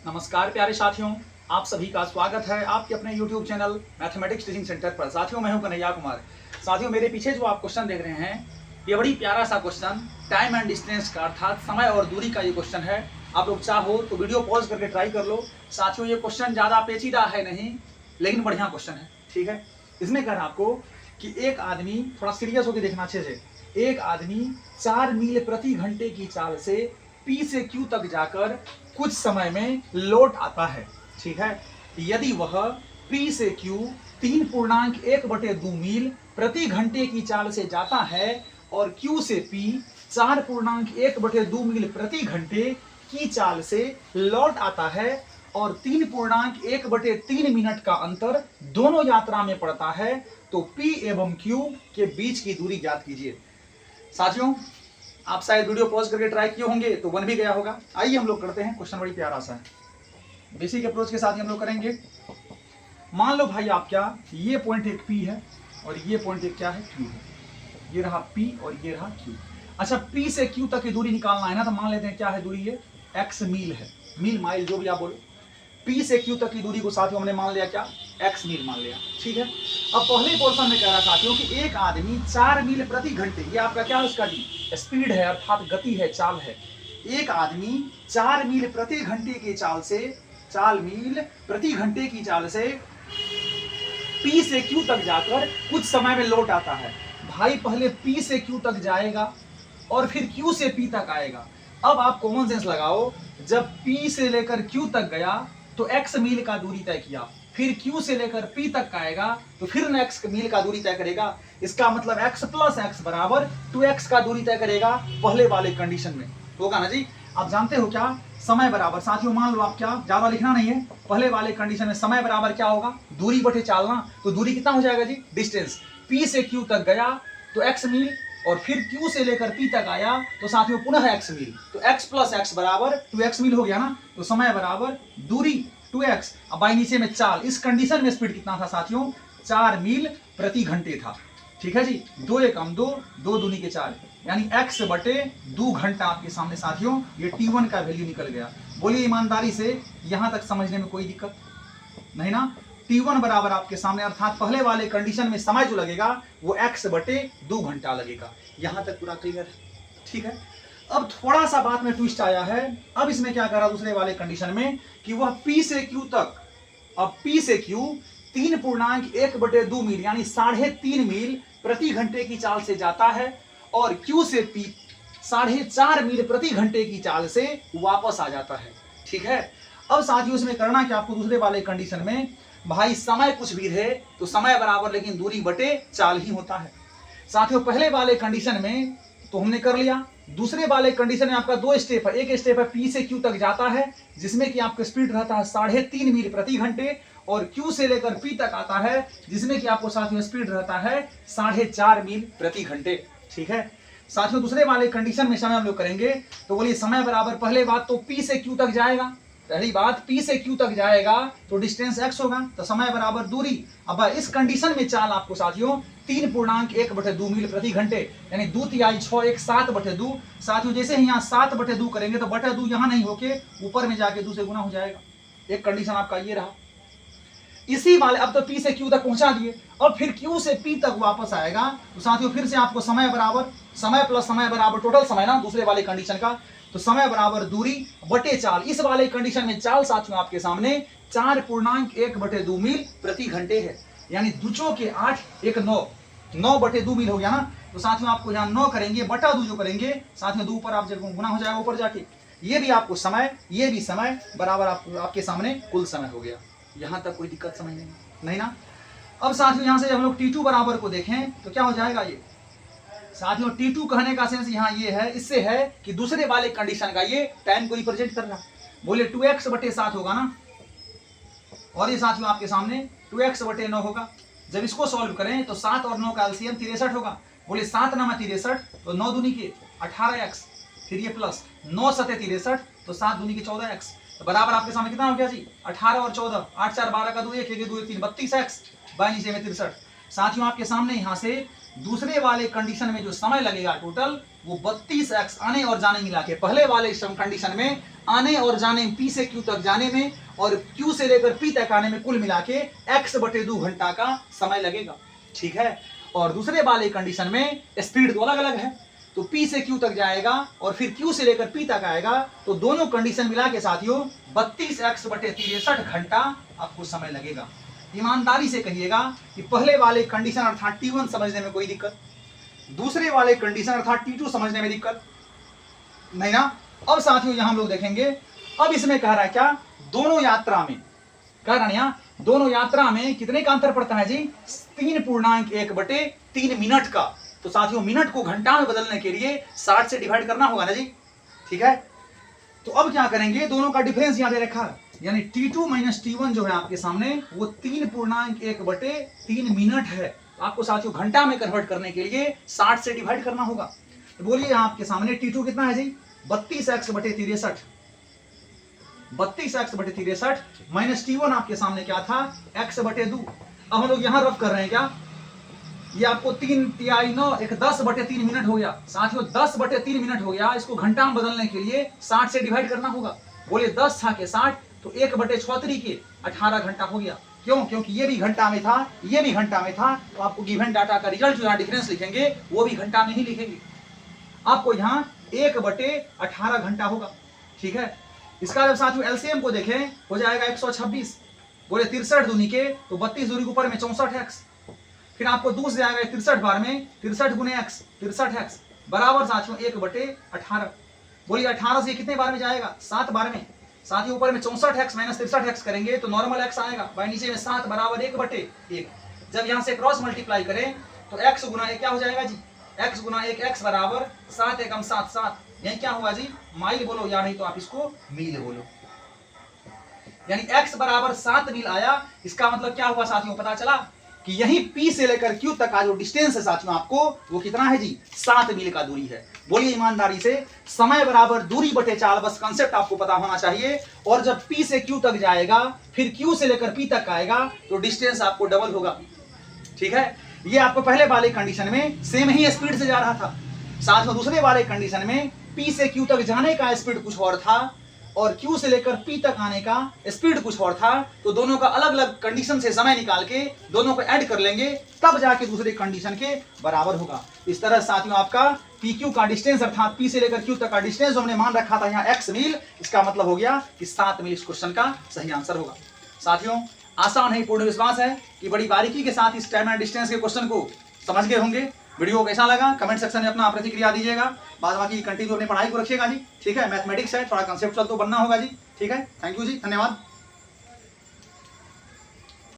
नमस्कार प्यारे साथियों, आप सभी का स्वागत है आपके अपने YouTube channel mathematics teaching centre पर। साथियों, मैं हूं कन्हैया कुमार। साथियों, मेरे पीछे जो आप क्वेश्चन देख रहे हैं, ये बड़ी प्यारा सा क्वेश्चन टाइम एंड डिस्टेंस का अर्थात समय और दूरी का ये क्वेश्चन है। आप लोग चाहो तो वीडियो पॉज करके ट्राई कर लो। साथियों, ये क्वेश्चन ज़्यादा पेचीदा है नहीं, लेकिन बढ़िया क्वेश्चन है। ठीक है, इसमें कह रहा आपको कि एक आदमी, थोड़ा सीरियस होकर देखना अच्छे से, एक आदमी 4 मील प्रति घंटे की चाल से P से Q तक जाकर कुछ समय में लौट आता है। ठीक है, यदि वह P से Q 3.1/2 मील प्रति घंटे की चाल से जाता है और Q से P 4.1/2 मील प्रति घंटे की चाल से लौट आता है और 3.1/3 मिनट का अंतर दोनों यात्रा में पड़ता है, तो P एवं Q के बीच की दूरी ज्ञात कीजिए। साथियों, आप शायद वीडियो पॉज करके ट्राई किए होंगे तो बन भी गया होगा। आइए हम लोग करते हैं, क्वेश्चन बड़ी प्यारा सा है। बेसिक अप्रोच के साथ हम लोग करेंगे। मान लो भाई आप क्या, ये पॉइंट एक P है और ये पॉइंट एक क्या है, Q है। ये रहा P और ये रहा Q। अच्छा, P से Q तक की दूरी निकालना है ना, तो मान लेते हैं क्या है दूरी, ये x मील है, मील माइल जो भी आप बोलो। P से Q तक की दूरी को साथियों हमने मान लिया क्या, x मील मान लिया। ठीक है, अब पहले पोर्शन में कह रहा साथियों कि एक आदमी 4 मील प्रति घंटे, ये आपका क्या है, उसका स्पीड है अर्थात गति है, चाल है। एक आदमी 4 मील प्रति घंटे की चाल से, 4 मील प्रति घंटे की चाल से P से Q तक जाकर कुछ समय में लौट आता है। भाई पहले P से Q तक जाएगा और फिर Q से P तक आएगा। अब आप कॉमन सेंस लगाओ, जब P से लेकर Q तक गया तो x मील का दूरी तय किया, फिर Q से लेकर P तक आएगा तो फिर न x मील का दूरी तय करेगा। इसका मतलब x प्लस x बराबर 2x का दूरी तय करेगा पहले वाले कंडीशन में, होगा ना जी। आप जानते हो क्या, समय बराबर, साथियों मान लो आप क्या, ज्यादा लिखना नहीं है, पहले वाले कंडीशन में समय बराबर क्या होगा, दूरी बटे चालना। तो दूरी कितना हो जाएगा जी, डिस्टेंस। P से Q तक गया तो x मील और फिर Q से लेकर P तक आया तो साथियों पुनः x मील, तो x प्लस x बराबर 2x मील हो गया ना। तो समय बराबर दूरी 2x, अब भाई नीचे में चाल, इस कंडीशन में स्पीड कितना था साथियों, 4 मील प्रति घंटे था। ठीक है जी, 2 एकम 2, 2 दूनी के 4, यानी x बटे 2 घंटा आपके सामने साथियों ये T1 का वैल्यू निकल गया। बोलिए ईमानदारी से, यहां तक समझने में कोई दिक्कत नहीं ना। T1 बराबर आपके सामने, अर्थात पहले वाले कंडीशन में समय जो लगेगा वो x बटे 2 घंटा लगेगा। यहां तक पूरा क्लियर है। ठीक है, अब थोड़ा सा बात में ट्विस्ट आया है। अब इसमें क्या कर रहा दूसरे वाले कंडीशन में कि वह P से Q तक, अब P से Q 3.1/2 मील यानी 3.5 मील प्रति घंटे की चाल से जाता है और Q से P 4.5 मील प्रति घंटे की चाल से वापस आ जाता है। ठीक है, अब साथियों इसमें करना क्या आपको, दूसरे वाले कंडीशन में भाई समय कुछ भी रहे तो समय बराबर लेकिन दूरी बटे चाल ही होता है। साथियों पहले वाले कंडीशन में तो हमने कर लिया, दूसरे वाले कंडीशन में आपका 2 स्टेप है। एक स्टेप है P से Q तक जाता है जिसमें कि आपका स्पीड रहता है 3.5 मील प्रति घंटे और Q से लेकर P तक आता है जिसमें कि आपको साथियों स्पीड रहता है 4.5 मील प्रति घंटे। ठीक है साथियों, दूसरे वाले कंडीशन में समय हम लोग करेंगे तो बोलिए समय बराबर, पहले बात तो P से Q तक जाएगा, पहली बात P से Q तक जाएगा तो डिस्टेंस x होगा, तो समय बराबर दूरी। अब इस कंडीशन में चाल आपको साथियों 3.1/2 मील प्रति घंटे यानी 2 तिहाई 6 1 7/2। साथियों जैसे ही यहाँ 7/2 करेंगे तो बटे 2 यहाँ नहीं होके ऊपर में जाके 2 से गुना हो जाएगा। एक कंडीशन आपका ये रहा। इसी वाले, अब तो P से Q तक पहुंचा दिए और फिर Q से P तक वापस आएगा तो साथियों फिर से आपको समय बराबर, समय प्लस समय बराबर टोटल समय ना दूसरे वाले कंडीशन का, तो समय बराबर दूरी बटे चाल। इस वाले कंडीशन में चाल साथियों आपके सामने 4.1/2 मील प्रति घंटे है, यानी दुचो के 8 1 9, 9/2 मील हो गया ना। तो साथियों आपको यहाँ 9 करेंगे बटा 2 जो करेंगे साथियों 2 ऊपर आप जब गुना हो जाएगा ऊपर जाके, ये भी आपको समय ये भी समय बराबर आपके सामने कुल समय हो गया। यहां तक कोई दिक्कत समझ नहीं ना। अब साथियों यहां से हम लोग T2 बराबर को देखें तो क्या हो जाएगा, ये साथियों T2 कहने का सेंस यहाँ ये है, इससे है कि दूसरे वाले कंडीशन का ये टाइम को रिप्रेजेंट कर रहा। बोले 2x बटे 7 होगा ना, और ये साथियों आपके सामने 2x बटे 9 होगा। जब इसको सॉल्व करें तो 7 और 9 का एलसीएम 63 होगा। बोले 7 9 63, तो 9 दूनी के 18x, फिर ये प्लस 9 7 63, तो 7 दूनी के 14x, तो बराबर आपके सामने कितना हो गया जी, 18 और 14, 8 4 12 का 2 1 1 2 3 32x, बाई नीचे में 63। साथियों आपके सामने यहाँ से दूसरे वाले कंडीशन में जो समय लगेगा टोटल वो 32x आने और जाने मिला के, पहले वाले कंडीशन में आने और जाने P से Q तक जाने में और Q से लेकर P तक आने में कुल मिला के x/2 घंटा का समय लगेगा। ठीक है। और दूसरे वाले कंडीशन में स्पीड तो अलग अलग है, तो P से Q तक जाएगा और फिर Q से लेकर P तक आएगा, तो दोनों कंडीशन मिला के साथियों 32x/63 घंटा आपको समय लगेगा। ईमानदारी से कहिएगा कि पहले वाले कंडीशन अर्थात T1 समझने में कोई दिक्कत, दूसरे वाले कंडीशन अर्थात T2 समझने में दिक्कत नहीं ना। अब साथियों यहां हम लोग देखेंगे, अब इसमें कह रहा है क्या, दोनों यात्रा में कह रहा है यहाँ दोनों यात्रा में कितने का अंतर पड़ता है जी, 3.1/3 मिनट का। तो साथियों मिनट को घंटा में बदलने के लिए 60 से डिवाइड करना होगा ना जी। ठीक है। तो अब क्या करेंगे, दोनों का डिफरेंस यहां दे रखा है, यानी T2 - T1 जो है आपके सामने वो 3.1/3 मिनट है। तो आपको साथियों घंटा में कन्वर्ट करने के लिए 60 से डिवाइड करना होगा। तो बोलिए यहां आपके सामने T2 कितना है जी, 32x/63, 32x/63 माइनस T1 आपके सामने क्या था, x/2। अब हम लोग यहां रफ कर रहे हैं क्या, ये आपको 3 तिहाई 9 एक 10/3 मिनट हो गया। साथियों 10/3 मिनट हो गया, इसको घंटा में बदलने के लिए 60 से डिवाइड करना होगा। बोले 10 था के 60, तो 1/34 के 18 घंटा हो गया। क्यों, क्योंकि ये भी घंटा में था, ये भी घंटा में था, तो आपको गिवन डाटा का रिजल्ट जो यहाँ डिफरेंस लिखेंगे वो भी घंटा में ही लिखेंगे। आपको यहाँ 1/18 घंटा होगा। ठीक है। इसका जब साथियों एलसीएम को देखें हो जाएगा 126। बोले 63 दूनी के तो 32 दूनी के ऊपर में 64x, फिर आपको 2 से जाएगा 63 बार में 63 गुने x 63x बराबर साथियों 1/18। बोलिए 18 से कितने बार में जाएगा, 7 बार में। साथियों ऊपर में 64x माइनस 63x करेंगे तो नॉर्मल x आएगा, भाई नीचे में 7 बराबर 1/1। जब यहाँ से क्रॉस मल्टीप्लाई करें तो x गुना 1 क्या हो जाएगा जी, x गुना 1 x बराबर 7 एकम 7 7। यही क्या हुआ जी, माइल बोलो या नहीं तो आप इसको मील बोलो, यानी x बराबर 7 मील आया। इसका मतलब क्या हुआ साथियों, पता चला कि यही P से लेकर Q तक का जो डिस्टेंस है साथियों आपको वो कितना है जी, 7 मील का दूरी है। बोलिए ईमानदारी से, समय बराबर दूरी बटे चाल, बस कंसेप्ट आपको पता होना चाहिए। और जब P से Q तक जाएगा फिर Q से लेकर P तक आएगा तो डिस्टेंस आपको डबल होगा। ठीक है। ये आपको पहले वाले कंडीशन में सेम ही स्पीड से जा रहा था, साथ में दूसरे वाले कंडीशन में P से Q तक जाने का स्पीड कुछ और था और Q से लेकर P तक आने का स्पीड कुछ और था। तो दोनों का अलग अलग कंडीशन से समय निकाल के दोनों को ऐड कर लेंगे, तब जाके दूसरे कंडीशन के बराबर होगा। इस तरह साथियों आपका PQ का डिस्टेंस अर्थात P से लेकर Q तक का डिस्टेंस हमने मान रखा था यहाँ x मील, इसका मतलब हो गया कि 7 मील इस क्वेश्चन का सही आंसर होगा। साथियों आसान है, पूर्ण विश्वास है कि बड़ी बारीकी के साथ इस टाइम एंड डिस्टेंस के क्वेश्चन को समझ गए होंगे। वीडियो कैसा लगा कमेंट सेक्शन में अपना प्रतिक्रिया दीजिएगा। बाद बाकी कंटिन्यू अपनी पढ़ाई को रखिएगा जी। ठीक है। मैथमेटिक्स है, थोड़ा कंसेप्चुअल तो बनना होगा जी। ठीक है। थैंक यू जी, धन्यवाद।